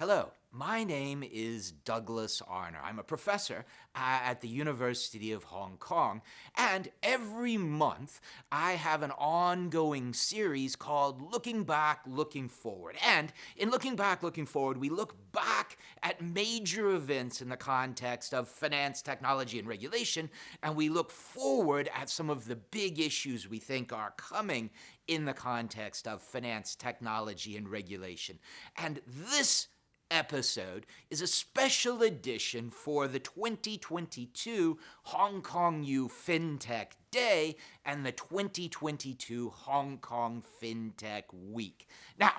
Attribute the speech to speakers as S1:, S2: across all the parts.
S1: Hello, my name is Douglas Arner. I'm a professor at the University of Hong Kong, and every month I have an ongoing series called Looking Back, Looking Forward. And in Looking Back, Looking Forward, we look back at major events in the context of finance, technology, and regulation, and we look forward at some of the big issues we think are coming in the context of finance, technology, and regulation. And this episode is a special edition for the 2022 Hong Kong U FinTech Day and the 2022 Hong Kong FinTech Week. Now,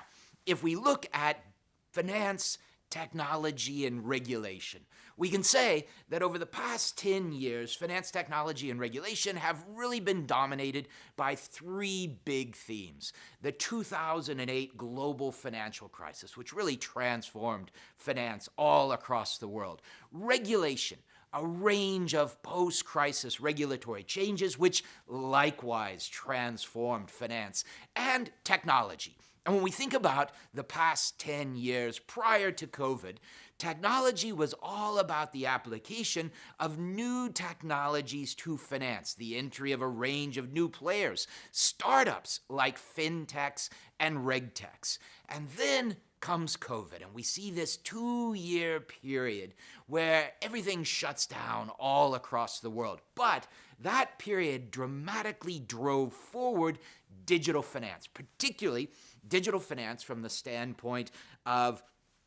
S1: if we look at finance, technology, and regulation, we can say that over the past 10 years, finance, technology, and regulation have really been dominated by three big themes. The 2008 global financial crisis, which really transformed finance all across the world. Regulation, a range of post-crisis regulatory changes, which likewise transformed finance. And technology. And when we think about the past 10 years prior to COVID, technology was all about the application of new technologies to finance, the entry of a range of new players, startups like fintechs and regtechs. And then comes COVID, and we see this 2-year period where everything shuts down all across the world. But that period dramatically drove forward digital finance, particularly digital finance from the standpoint of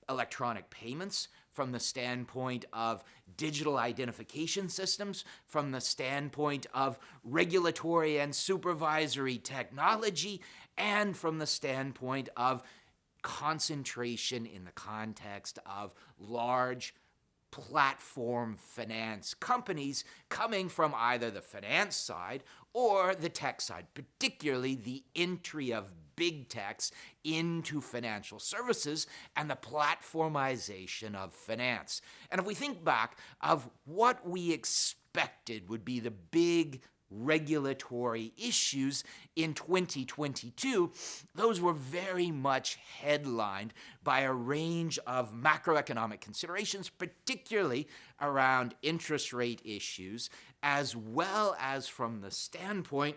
S1: electronic payments, from the standpoint of digital identification systems, from the standpoint of regulatory and supervisory technology, and from the standpoint of concentration in the context of large platform finance companies coming from either the finance side or the tech side, particularly the entry of big techs into financial services and the platformization of finance. And if we think back of what we expected would be the big regulatory issues in 2022, those were very much headlined by a range of macroeconomic considerations, particularly around interest rate issues, as well as from the standpoint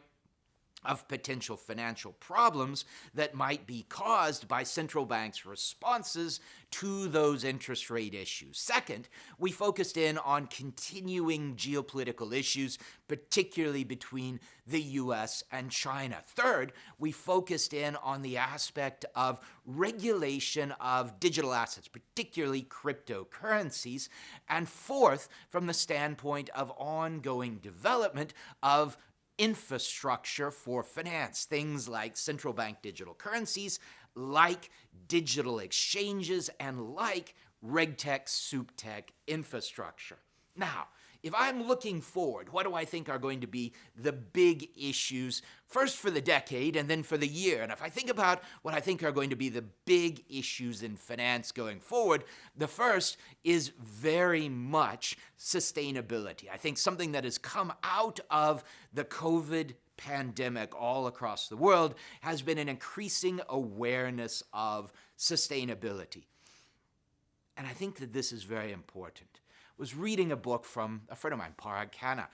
S1: of potential financial problems that might be caused by central banks' responses to those interest rate issues. Second, we focused in on continuing geopolitical issues, particularly between the US and China. Third, we focused in on the aspect of regulation of digital assets, particularly cryptocurrencies. And fourth, from the standpoint of ongoing development of infrastructure for finance, things like central bank digital currencies, like digital exchanges, and like regtech, suptech infrastructure. Now, if I'm looking forward, what do I think are going to be the big issues, first for the decade and then for the year? And if I think about what I think are going to be the big issues in finance going forward, the first is very much sustainability. I think something that has come out of the COVID pandemic all across the world has been an increasing awareness of sustainability. And I think that this is very important. Was reading a book from a friend of mine, Parag Khanna,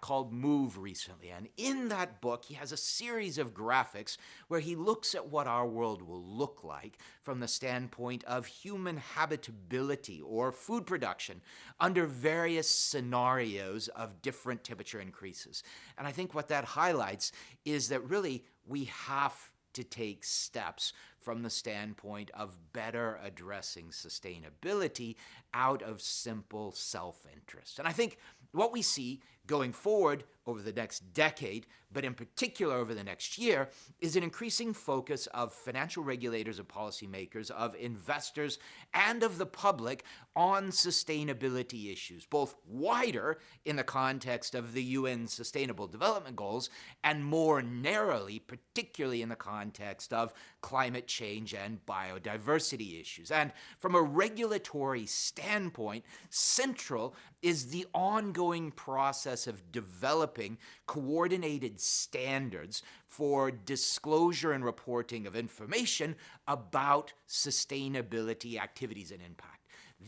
S1: called Move recently. And in that book, he has a series of graphics where he looks at what our world will look like from the standpoint of human habitability or food production under various scenarios of different temperature increases. And I think what that highlights is that really we have to take steps from the standpoint of better addressing sustainability out of simple self-interest. And I think what we see going forward over the next decade, but in particular over the next year, is an increasing focus of financial regulators and policymakers, of investors, and of the public on sustainability issues, both wider in the context of the UN Sustainable Development Goals, and more narrowly, particularly in the context of climate change and biodiversity issues. And from a regulatory standpoint, central is the ongoing process process of developing coordinated standards for disclosure and reporting of information about sustainability activities and impact.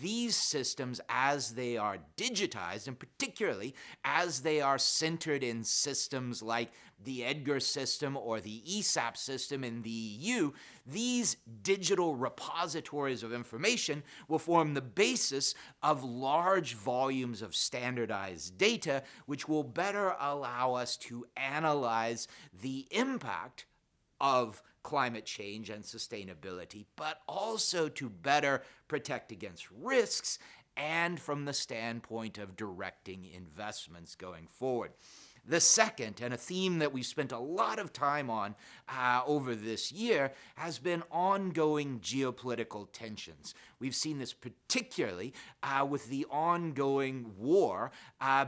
S1: These systems, as they are digitized, and particularly as they are centered in systems like the EDGAR system or the ESAP system in the EU, these digital repositories of information will form the basis of large volumes of standardized data, which will better allow us to analyze the impact of climate change and sustainability, but also to better protect against risks and from the standpoint of directing investments going forward. The second, and a theme that we've spent a lot of time on over this year, has been ongoing geopolitical tensions. We've seen this particularly with the ongoing war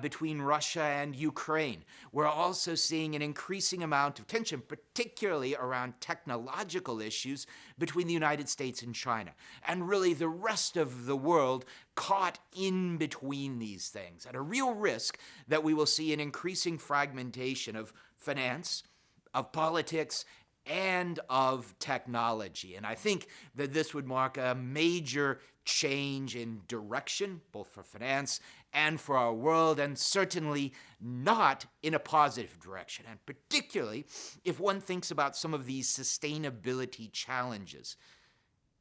S1: between Russia and Ukraine. We're also seeing an increasing amount of tension, particularly around technological issues between the United States and China, and really the rest of the world caught in between these things, at a real risk that we will see an increasing fragmentation of finance, of politics, and of technology. And I think that this would mark a major change in direction, both for finance and for our world, and certainly not in a positive direction. And particularly if one thinks about some of these sustainability challenges.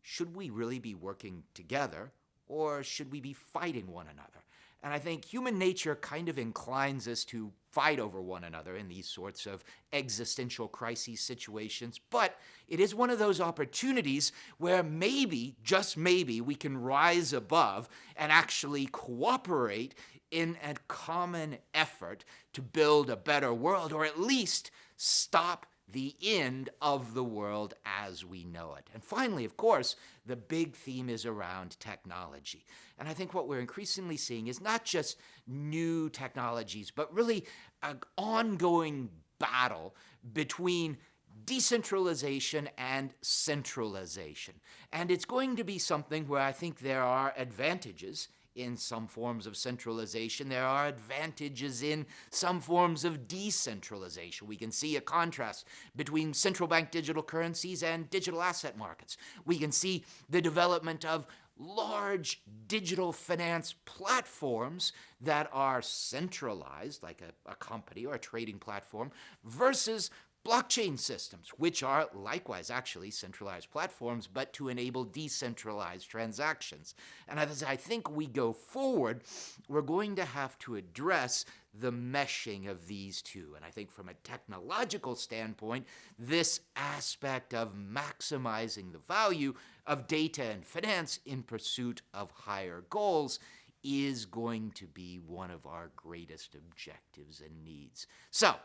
S1: Should we really be working together, or should we be fighting one another? And I think human nature kind of inclines us to fight over one another in these sorts of existential crisis situations. But it is one of those opportunities where maybe, just maybe, we can rise above and actually cooperate in a common effort to build a better world, or at least stop the end of the world as we know it. And finally, of course, the big theme is around technology. And I think what we're increasingly seeing is not just new technologies, but really an ongoing battle between decentralization and centralization. And it's going to be something where I think there are advantages in some forms of centralization. There are advantages in some forms of decentralization. We can see a contrast between central bank digital currencies and digital asset markets. We can see the development of large digital finance platforms that are centralized, like a company or a trading platform, versus blockchain systems, which are likewise actually centralized platforms, but to enable decentralized transactions. And as I think we go forward, we're going to have to address the meshing of these two. And I think from a technological standpoint, this aspect of maximizing the value of data and finance in pursuit of higher goals is going to be one of our greatest objectives and needs. So,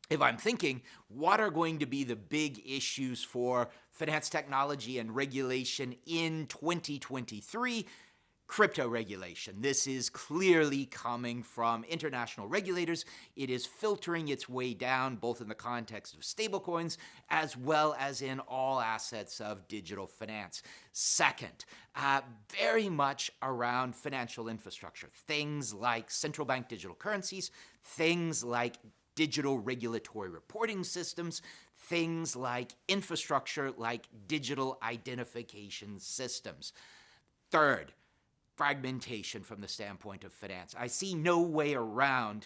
S1: if I'm thinking, what are going to be the big issues for finance technology and regulation in 2023? Crypto regulation. This is clearly coming from international regulators. It is filtering its way down, both in the context of stablecoins as well as in all assets of digital finance. Second, very much around financial infrastructure. Things like central bank digital currencies, things like digital regulatory reporting systems, things like infrastructure like digital identification systems. Third, fragmentation from the standpoint of finance. I see no way around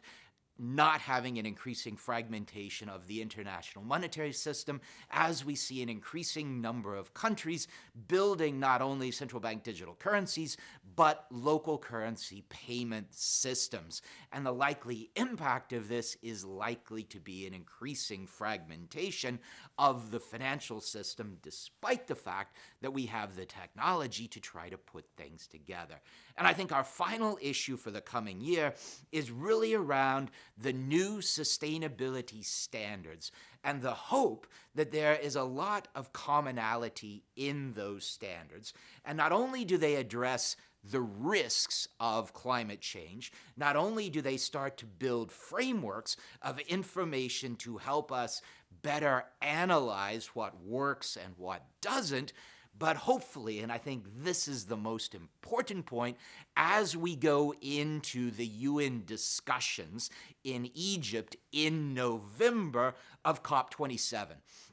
S1: not having an increasing fragmentation of the international monetary system, as we see an increasing number of countries building not only central bank digital currencies, but local currency payment systems. And the likely impact of this is likely to be an increasing fragmentation of the financial system, despite the fact that we have the technology to try to put things together. And I think our final issue for the coming year is really around the new sustainability standards and the hope that there is a lot of commonality in those standards. And not only do they address the risks of climate change, not only do they start to build frameworks of information to help us better analyze what works and what doesn't, But hopefully, and I think this is the most important point, as we go into the UN discussions in Egypt in November of COP27,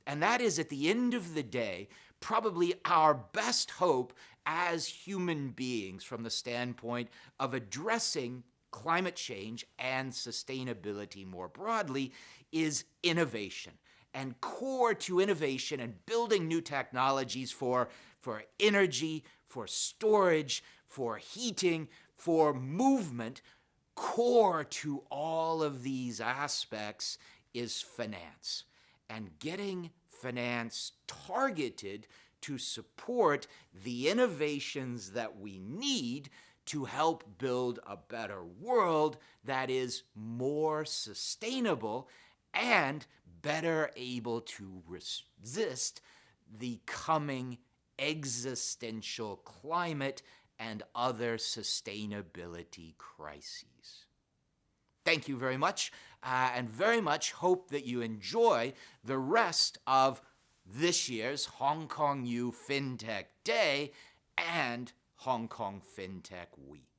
S1: and that is at the end of the day, probably our best hope as human beings from the standpoint of addressing climate change and sustainability more broadly is innovation. And core to innovation and building new technologies for energy, for storage, for heating, for movement, core to all of these aspects is finance. And getting finance targeted to support the innovations that we need to help build a better world that is more sustainable and better able to resist the coming existential climate and other sustainability crises. Thank you very much, and very much hope that you enjoy the rest of this year's Hong Kong U FinTech Day and Hong Kong FinTech Week.